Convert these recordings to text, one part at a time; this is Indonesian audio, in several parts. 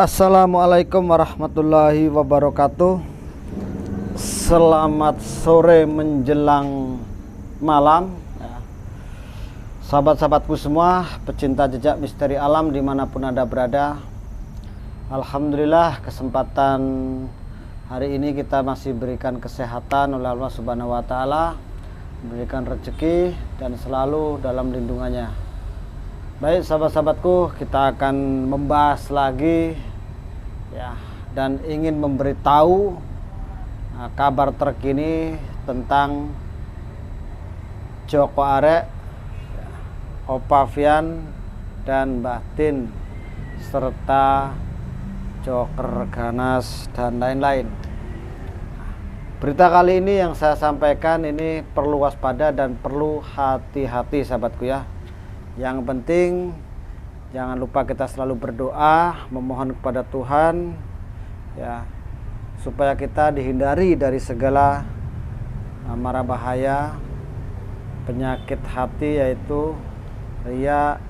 Assalamualaikum warahmatullahi wabarakatuh. Selamat sore menjelang malam ya. Sahabat-sahabatku semua, pecinta jejak misteri alam dimanapun Anda berada. Alhamdulillah, kesempatan hari ini kita masih berikan kesehatan oleh Allah Subhanahu wa Ta'ala, berikan rezeki dan selalu dalam lindungannya. Baik sahabat-sahabatku, kita akan membahas lagi ya, dan ingin memberitahu kabar terkini tentang Joko Arek, Opavian dan Batin serta Joker Ganas dan lain-lain. Berita kali ini yang saya sampaikan ini perlu waspada dan perlu hati-hati sahabatku ya. Yang penting jangan lupa kita selalu berdoa, memohon kepada Tuhan ya, supaya kita dihindari dari segala mara bahaya penyakit hati, yaitu riya,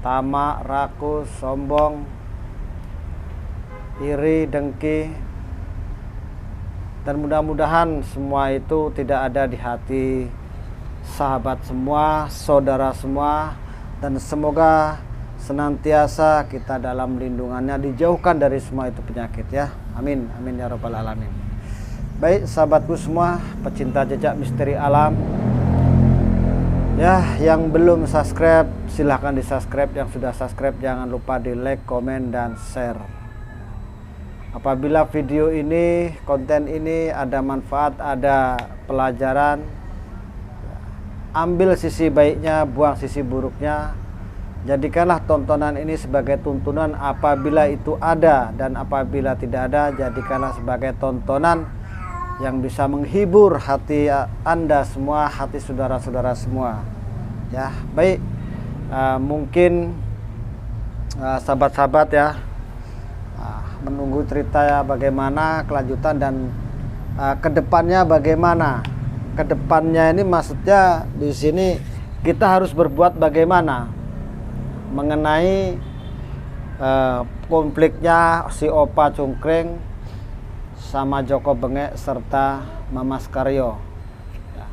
tamak, rakus, sombong, iri, dengki, dan mudah-mudahan semua itu tidak ada di hati sahabat semua, saudara semua, dan semoga senantiasa kita dalam lindungannya, dijauhkan dari semua itu penyakit ya. Amin, amin ya rabbal alamin. Baik sahabatku semua, pecinta jejak misteri alam ya, yang belum subscribe silahkan di subscribe, yang sudah subscribe jangan lupa di like, komen, dan share. Apabila video ini, konten ini ada manfaat, ada pelajaran, ambil sisi baiknya, buang sisi buruknya. Jadikanlah tontonan ini sebagai tuntunan apabila itu ada, dan apabila tidak ada, jadikanlah sebagai tontonan yang bisa menghibur hati Anda semua, hati saudara-saudara semua ya. Baik, mungkin sahabat-sahabat ya menunggu cerita ya, bagaimana kelanjutan dan kedepannya bagaimana. Kedepannya ini maksudnya di sini kita harus berbuat bagaimana mengenai konfliknya si Opa Cungkring sama Joko Bengek serta Mamas Karyo ya.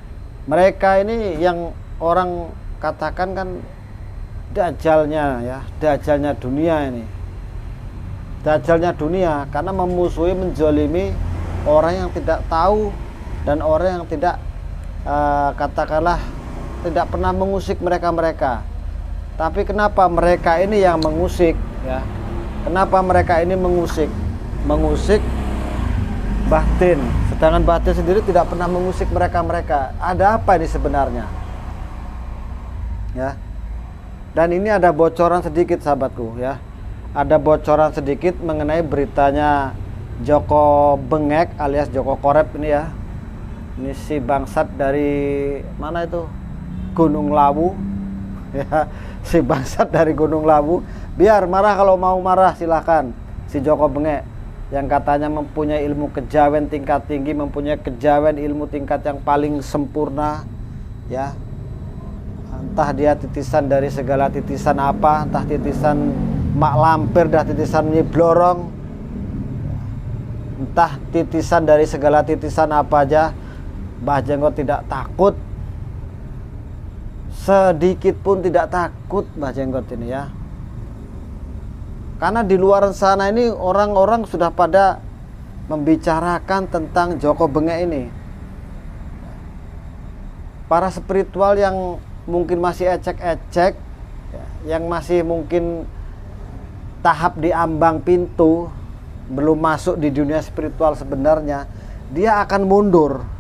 Mereka ini yang orang katakan kan dajalnya ya, dajalnya dunia ini, dajalnya dunia, karena memusuhi, menzolimi orang yang tidak tahu dan orang yang tidak katakanlah tidak pernah mengusik mereka. Tapi kenapa mereka ini yang mengusik ya? Kenapa mereka ini mengusik Batin, sedangkan Batin sendiri tidak pernah mengusik mereka. Ada apa ini sebenarnya ya? Dan ini ada bocoran sedikit sahabatku ya, ada bocoran sedikit mengenai beritanya Joko Bengek alias Joko Korep ini ya. Ini si bangsat dari mana itu, Gunung Lawu ya, si bangsat dari Gunung Lawu. Biar marah, kalau mau marah silahkan. Si Joko Bengek yang katanya mempunyai ilmu kejawen tingkat tinggi, mempunyai kejawen ilmu tingkat yang paling sempurna ya. Entah dia titisan dari segala titisan apa, entah titisan mak lampir, dah titisan Nyi Blorong, entah titisan dari segala titisan apa aja, Mbah Jenggot tidak takut, sedikit pun tidak takut Mbah Jenggot ini ya. Karena di luar sana ini orang-orang sudah pada membicarakan tentang Joko Bengek ini. Para spiritual yang mungkin masih ecek-ecek, yang masih mungkin tahap di ambang pintu, belum masuk di dunia spiritual sebenarnya, dia akan mundur.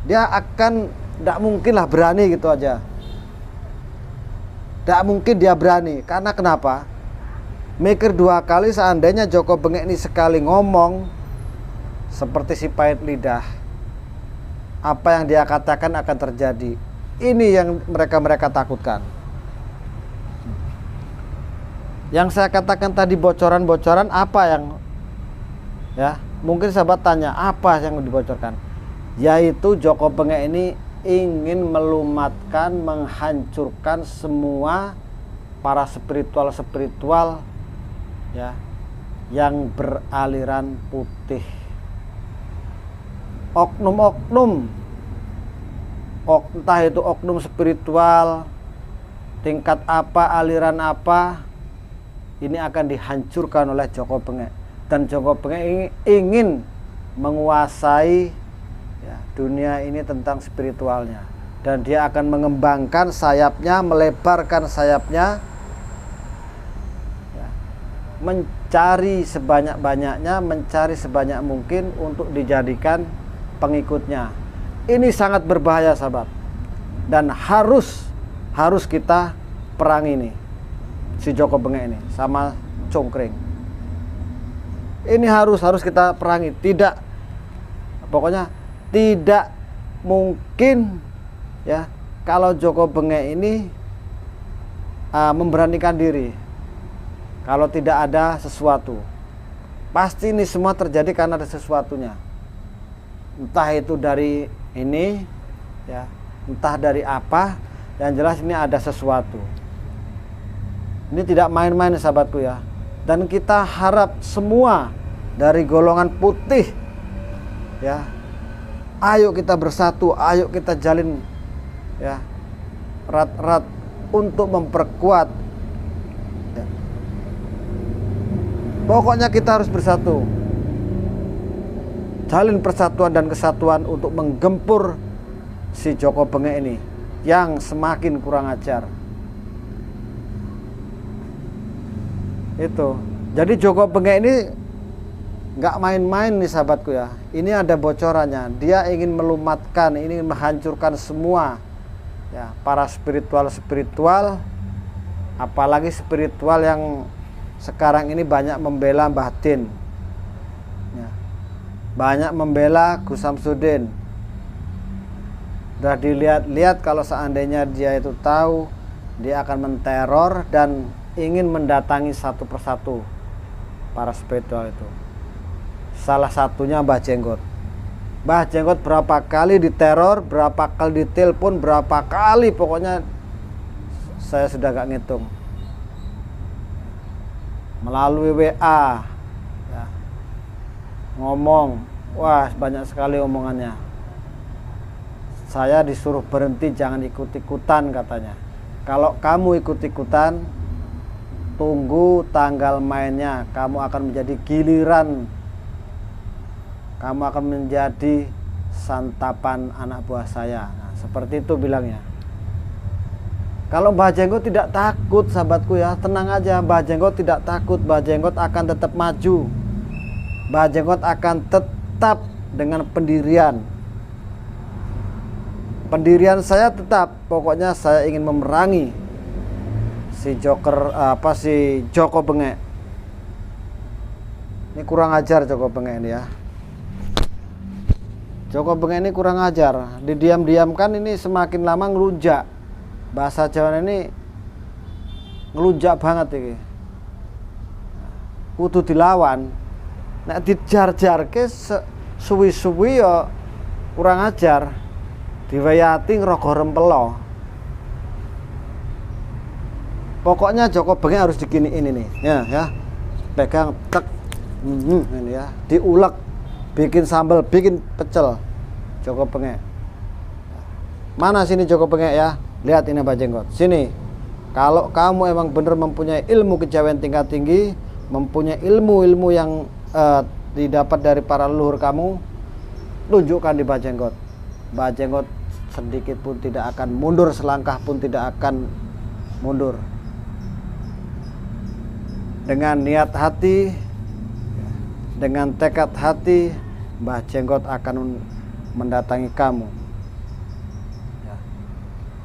Dia akan, tidak mungkin lah berani gitu aja. Tidak mungkin dia berani. Karena kenapa? Mikir dua kali, seandainya Joko Bengek ini sekali ngomong seperti si pahit lidah, apa yang dia katakan akan terjadi. Ini yang mereka takutkan. Yang saya katakan tadi bocoran-bocoran apa yang ya, mungkin sahabat tanya apa yang dibocorkan, yaitu Joko Bengek ini ingin melumatkan, menghancurkan semua para spiritual ya, yang beraliran putih. Oknum-oknum, entah itu oknum spiritual tingkat apa, aliran apa, ini akan dihancurkan oleh Joko Bengek. Dan Joko Bengek ingin menguasai ya, dunia ini tentang spiritualnya, dan dia akan mengembangkan sayapnya, melebarkan sayapnya ya, mencari sebanyak-banyaknya, mencari sebanyak mungkin untuk dijadikan pengikutnya. Ini sangat berbahaya sahabat, dan harus kita perang ini, si Joko Bengek ini sama Cungkring. Ini harus kita perangi. Pokoknya tidak mungkin ya kalau Joko Bengek ini memberanikan diri kalau tidak ada sesuatu. Pasti ini semua terjadi karena ada sesuatunya. Entah itu dari ini ya, entah dari apa, yang jelas ini ada sesuatu. Ini tidak main-main sahabatku ya. Dan kita harap semua dari golongan putih ya, ayo kita bersatu, ayo kita jalin ya erat-erat untuk memperkuat ya. Pokoknya kita harus bersatu, jalin persatuan dan kesatuan untuk menggempur si Joko Bengek ini yang semakin kurang ajar. Itu. Jadi Joko Bengek ini nggak main-main nih sahabatku ya. Ini ada bocorannya. Dia ingin melumatkan, ingin menghancurkan semua ya para spiritual, apalagi spiritual yang sekarang ini banyak membela Mbah Din. Ya. Banyak membela Gus Samsudin. Udah dilihat-lihat kalau seandainya dia itu tahu, dia akan menteror dan ingin mendatangi satu persatu para spiritual itu. Salah satunya Mbah Jenggot. Mbah Jenggot berapa kali diteror, berapa kali ditelepon, berapa kali, pokoknya saya sudah gak ngitung. Melalui WA ya, ngomong, wah banyak sekali omongannya. Saya disuruh berhenti, jangan ikut-ikutan katanya. Kalau kamu ikut-ikutan, tunggu tanggal mainnya, kamu akan menjadi giliran, kamu akan menjadi santapan anak buah saya. Nah, seperti itu bilangnya. Kalau Mbah Jenggot tidak takut sahabatku ya, tenang aja, Mbah Jenggot tidak takut. Mbah Jenggot akan tetap maju, Mbah Jenggot akan tetap dengan pendirian saya tetap. Pokoknya saya ingin memerangi si Joko Bengek. Ini kurang ajar Joko Bengek ini ya. Joko Bengek ini kurang ajar. Didiam-diamkan ini semakin lama ngelunjak. Bahasa Jawa ini ngelunjak banget ini. Kudu dilawan. Nek dijar-jarke suwi-suwi ya kurang ajar. Diwayati ngerogoh rempelo. Pokoknya Joko Bengek harus diginiin ini ya. Pegang tek ini ya, diulek, bikin sambal, bikin pecel. Joko Bengek. Mana sini Joko Bengek ya? Lihat ini Mbah Jenggot. Sini. Kalau kamu emang bener mempunyai ilmu kejawen tingkat tinggi, mempunyai ilmu-ilmu yang didapat dari para leluhur kamu, tunjukkan di Mbah Jenggot. Mbah Jenggot sedikit pun tidak akan mundur, selangkah pun tidak akan mundur. Dengan niat hati, dengan tekad hati, Mbah Jenggot akan mendatangi kamu.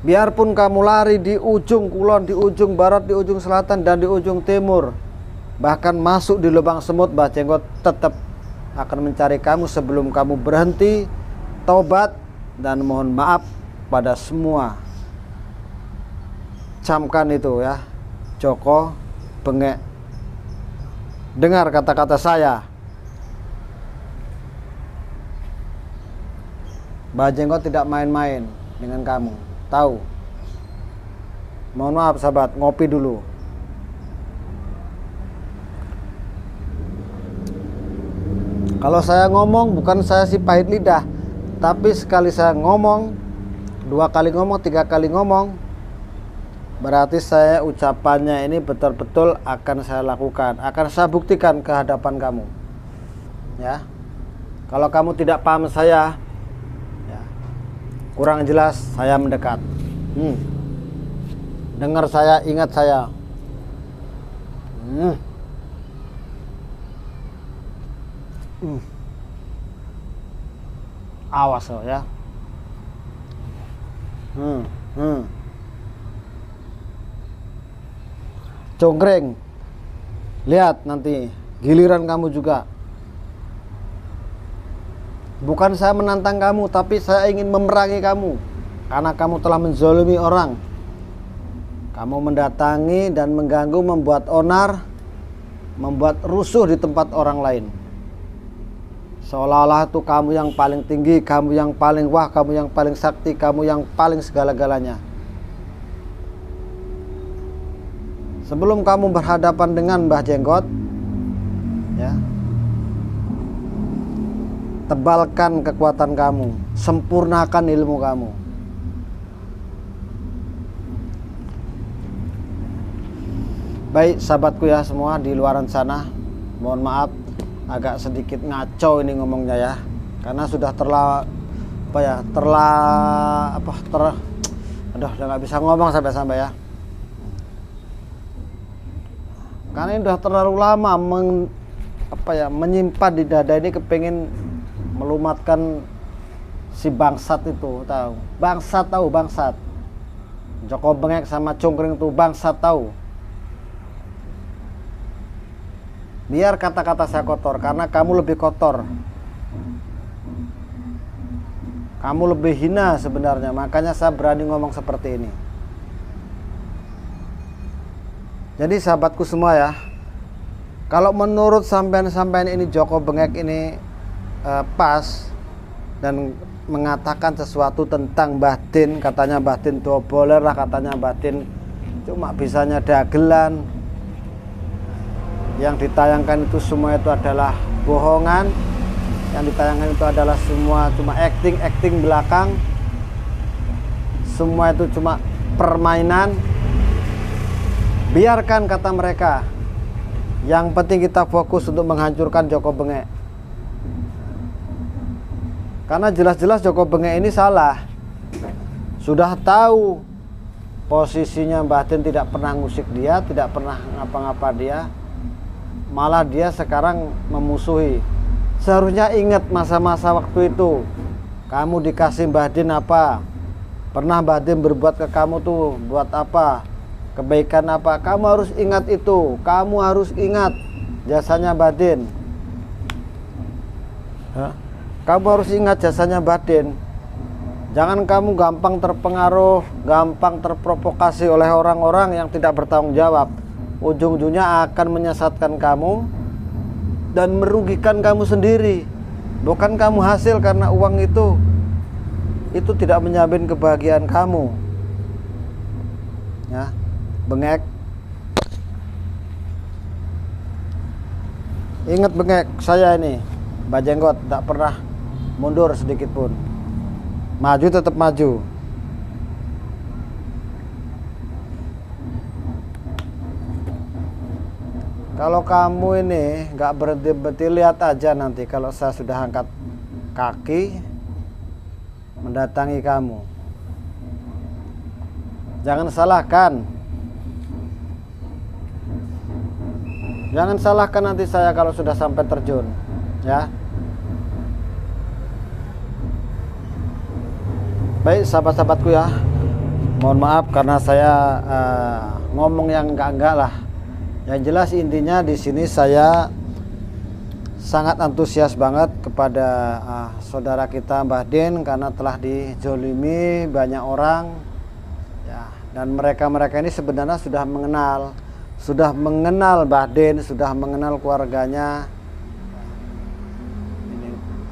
Biarpun kamu lari di ujung kulon, di ujung barat, di ujung selatan, dan di ujung timur, bahkan masuk di lubang semut, Mbah Jenggot tetap akan mencari kamu sebelum kamu berhenti, taubat, dan mohon maaf pada semua. Camkan itu ya, Joko Bengek. Dengar kata-kata saya. Mbah Jenggot tidak main-main dengan kamu. Tahu. Mohon maaf sahabat, ngopi dulu. Kalau saya ngomong, bukan saya si pahit lidah, tapi sekali saya ngomong, 2 kali ngomong, 3 kali ngomong, berarti saya ucapannya ini betul-betul akan saya lakukan, akan saya buktikan ke hadapan kamu. Ya, kalau kamu tidak paham saya, ya, kurang jelas, saya mendekat. Dengar saya, ingat saya. Awas lo ya. Congkreng. Lihat nanti giliran kamu juga. Bukan saya menantang kamu, tapi saya ingin memerangi kamu karena kamu telah menzalimi orang. Kamu mendatangi dan mengganggu, membuat onar, membuat rusuh di tempat orang lain. Seolah-olah itu kamu yang paling tinggi, kamu yang paling wah, kamu yang paling sakti, kamu yang paling segala-galanya. Sebelum kamu berhadapan dengan Mbah Jenggot, ya, tebalkan kekuatan kamu, sempurnakan ilmu kamu. Baik sahabatku ya semua di luaran sana, mohon maaf agak sedikit ngaco ini ngomongnya ya, karena sudah udah nggak bisa ngomong sampai ya, karena ini udah terlalu lama menyimpan di dada ini, kepengin melumatkan si bangsat itu, tahu bangsat Joko Bengek sama Cungkring tuh bangsat, tahu. Biar kata-kata saya kotor, karena kamu lebih kotor, kamu lebih hina sebenarnya, makanya saya berani ngomong seperti ini. Jadi sahabatku semua ya, kalau menurut sampean ini Joko Bengek ini pas dan mengatakan sesuatu tentang batin, katanya batin doboler lah, katanya batin cuma bisanya dagelan, yang ditayangkan itu semua itu adalah bohongan, yang ditayangkan itu adalah semua cuma acting belakang, semua itu cuma permainan. Biarkan kata mereka, yang penting kita fokus untuk menghancurkan Joko Bengek. Karena jelas-jelas Joko Bengek ini salah. Sudah tahu posisinya batin, tidak pernah ngusik dia, tidak pernah ngapa-ngapa dia, malah dia sekarang memusuhi. Seharusnya ingat masa-masa waktu itu, kamu dikasih Mbah Din apa, pernah Mbah Din berbuat ke kamu tuh buat apa, kebaikan apa, kamu harus ingat itu. Kamu harus ingat jasanya Mbah Din. Kamu harus ingat jasanya Mbah Din. Jangan kamu gampang terpengaruh, gampang terprovokasi oleh orang-orang yang tidak bertanggung jawab. Ujung-ujungnya akan menyesatkan kamu dan merugikan kamu sendiri. Bukan kamu hasil karena uang itu tidak menjamin kebahagiaan kamu. Ya, Bengek. Ingat Bengek, saya ini Mbah Jenggot tak pernah mundur sedikit pun. Maju tetap maju. Kalau kamu ini nggak berhenti-berhenti, lihat aja nanti kalau saya sudah angkat kaki mendatangi kamu. Jangan salahkan. Jangan salahkan nanti saya kalau sudah sampai terjun, ya. Baik sahabat-sahabatku ya, mohon maaf karena saya ngomong yang enggak lah. Yang jelas intinya di sini saya sangat antusias banget kepada saudara kita Mbah Din karena telah dijolimi banyak orang, ya, dan mereka ini sebenarnya sudah mengenal Mbah Din, sudah mengenal keluarganya.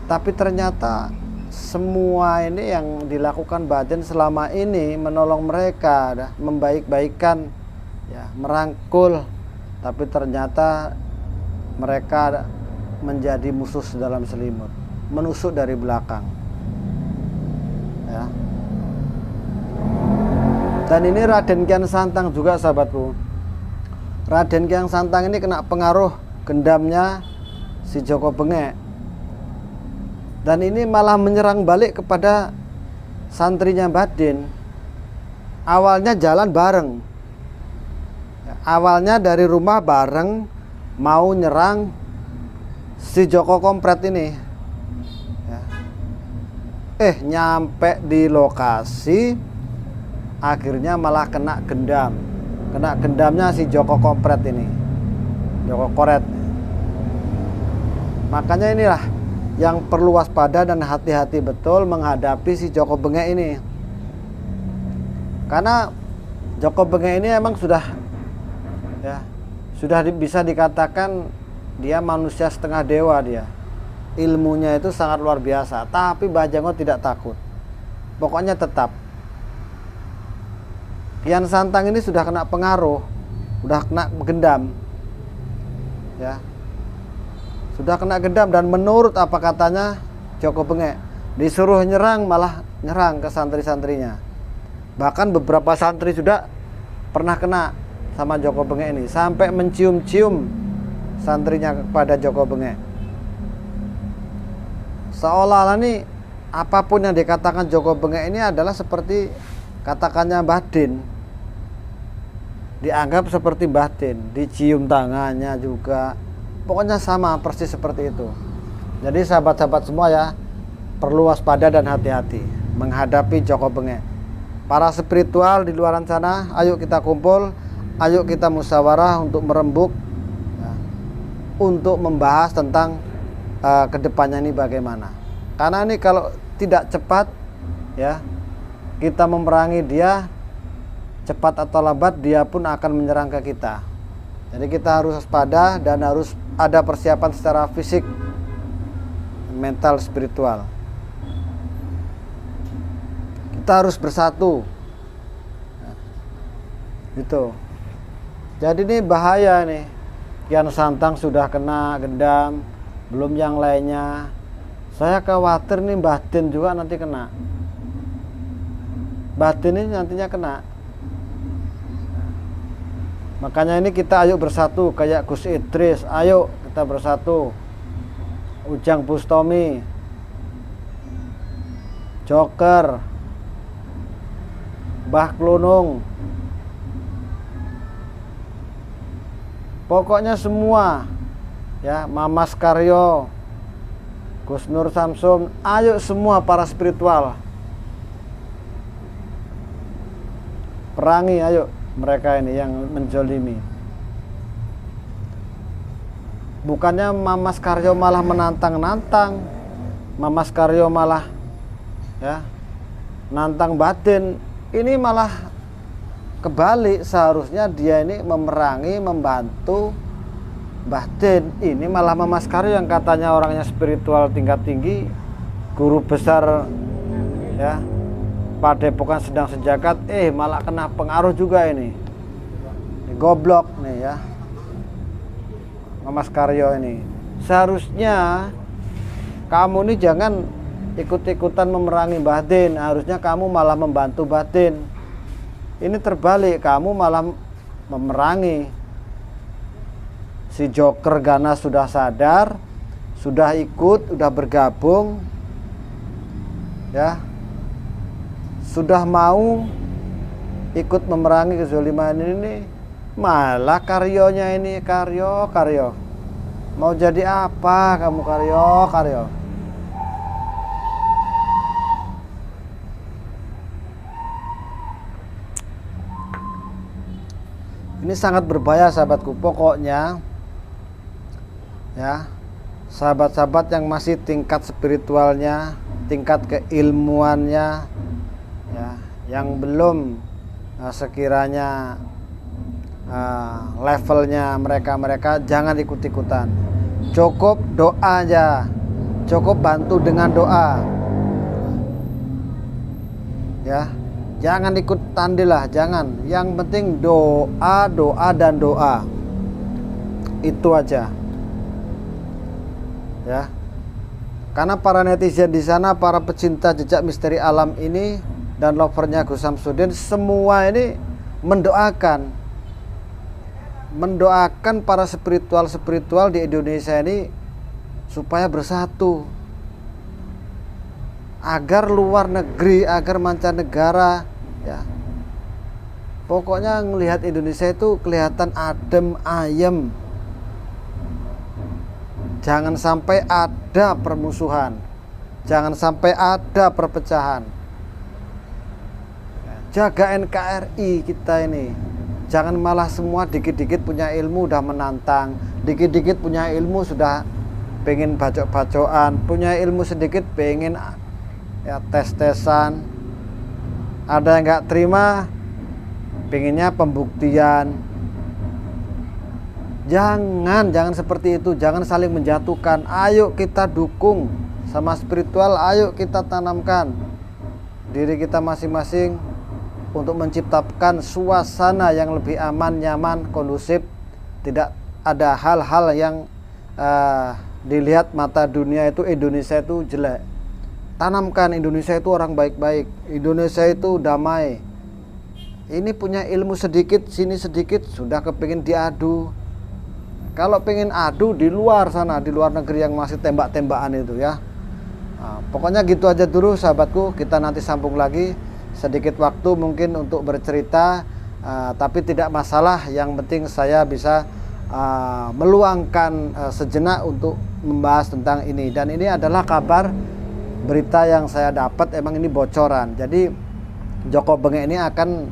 Tapi ternyata semua ini yang dilakukan Mbah Din selama ini menolong mereka, membaik-baikan, ya, merangkul. Tapi ternyata mereka menjadi musuh dalam selimut, menusuk dari belakang. Ya. Dan ini Raden Kian Santang juga, sahabatku. Raden Kian Santang ini kena pengaruh gendamnya si Joko Bengek. Dan ini malah menyerang balik kepada santrinya Badin. Awalnya jalan bareng. Awalnya dari rumah bareng mau nyerang si Joko Kompret ini. Nyampe di lokasi akhirnya malah kena gendam. Kena gendamnya si Joko Kompret ini. Joko Koret. Makanya inilah yang perlu waspada dan hati-hati betul menghadapi si Joko Bengek ini. Karena Joko Bengek ini emang sudah bisa dikatakan dia manusia setengah dewa dia. Ilmunya itu sangat luar biasa, tapi Bajango tidak takut. Pokoknya tetap. Kian Santang ini sudah kena pengaruh, sudah kena gendam. Ya. Sudah kena gendam, dan menurut apa katanya Joko Bengek, disuruh nyerang malah nyerang ke santri-santrinya. Bahkan beberapa santri sudah pernah kena sama Joko Bengek ini, sampai mencium-cium santrinya kepada Joko Bengek. Seolah-olah nih apapun yang dikatakan Joko Bengek ini adalah seperti katakannya Badin. Dianggap seperti Badin, dicium tangannya juga. Pokoknya sama persis seperti itu. Jadi sahabat-sahabat semua ya, perlu waspada dan hati-hati menghadapi Joko Bengek. Para spiritual di luar sana, ayo kita kumpul, ayo kita musyawarah untuk merembuk, ya, untuk membahas tentang kedepannya ini bagaimana. Karena ini kalau tidak cepat, ya, kita memerangi dia, cepat atau lambat dia pun akan menyerang ke kita. Jadi kita harus waspada dan harus ada persiapan secara fisik, mental, spiritual. Kita harus bersatu. Gitu. Jadi ini bahaya nih. Kian Santang sudah kena gendam, belum yang lainnya. Saya khawatir nih Batin juga nanti kena. Batin ini nantinya kena. Makanya ini kita ayo bersatu kayak Gus Idris, ayo kita bersatu. Ujang Bustomi, Joker, Mbah Klunung, pokoknya semua ya, Mamas Karyo, Gus Nur Samsum, ayo semua para spiritual perangi, ayo mereka ini yang menjolimi. Bukannya Mamas Karyo malah menantang-nantang, Mamas Karyo malah ya nantang Batin. Ini malah kebalik, seharusnya dia ini memerangi, membantu Batin. Ini malah Mamas Karyo yang katanya orangnya spiritual tingkat tinggi, guru besar ya Padepokan Sedang Sejagat, malah kena pengaruh juga ini goblok nih ya Mamas Karyo ini. Seharusnya kamu ini jangan ikut-ikutan memerangi Batin, harusnya kamu malah membantu Batin. Ini terbalik, kamu malah memerangi. Si Joker ganas sudah sadar, sudah ikut, sudah bergabung, ya, sudah mau ikut memerangi kezaliman ini, malah Karyonya ini Karyo mau jadi apa kamu Karyo. Ini sangat berbahaya sahabatku. Pokoknya ya, sahabat-sahabat yang masih tingkat spiritualnya, tingkat keilmuannya ya, yang belum sekiranya levelnya mereka jangan ikut-ikutan. Cukup doa aja, cukup bantu dengan doa ya. Jangan ikut tandilah, jangan. Yang penting doa, doa dan doa. Itu aja. ya. Karena para netizen di sana, para pecinta jejak misteri alam ini dan lovernya Gus Samsudin semua ini mendoakan para spiritual di Indonesia ini supaya bersatu, agar luar negeri, agar mancanegara, ya, pokoknya ngelihat Indonesia itu kelihatan adem ayem. Jangan sampai ada permusuhan, jangan sampai ada perpecahan. Jaga NKRI kita ini, jangan malah semua dikit-dikit punya ilmu udah menantang, dikit-dikit punya ilmu sudah pengen bacok-bacokan, punya ilmu sedikit pengen ya tes-tesan. Ada yang nggak terima, pengennya pembuktian. Jangan seperti itu, jangan saling menjatuhkan. Ayo kita dukung sama spiritual, ayo kita tanamkan diri kita masing-masing untuk menciptakan suasana yang lebih aman, nyaman, kondusif. Tidak ada hal-hal yang dilihat mata dunia itu Indonesia itu jelek. Tanamkan Indonesia itu orang baik-baik, Indonesia itu damai. Ini punya ilmu sedikit, sini sedikit, sudah kepingin diadu. Kalau pengen adu di luar sana, di luar negeri yang masih tembak-tembakan itu ya. Nah, pokoknya gitu aja dulu sahabatku, kita nanti sambung lagi. Sedikit waktu mungkin untuk bercerita, tapi tidak masalah. Yang penting saya bisa meluangkan sejenak untuk membahas tentang ini. Dan ini adalah kabar berita yang saya dapat, emang ini bocoran. Jadi Joko Bengek ini akan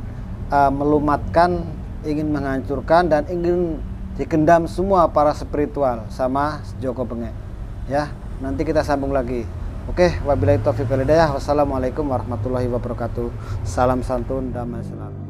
melumatkan, ingin menghancurkan dan ingin dikendam semua para spiritual sama Joko Bengek. Ya, nanti kita sambung lagi. Oke, wabillahi taufiq wal hidayah. Wassalamualaikum warahmatullahi wabarakatuh. Salam santun, damai selalu.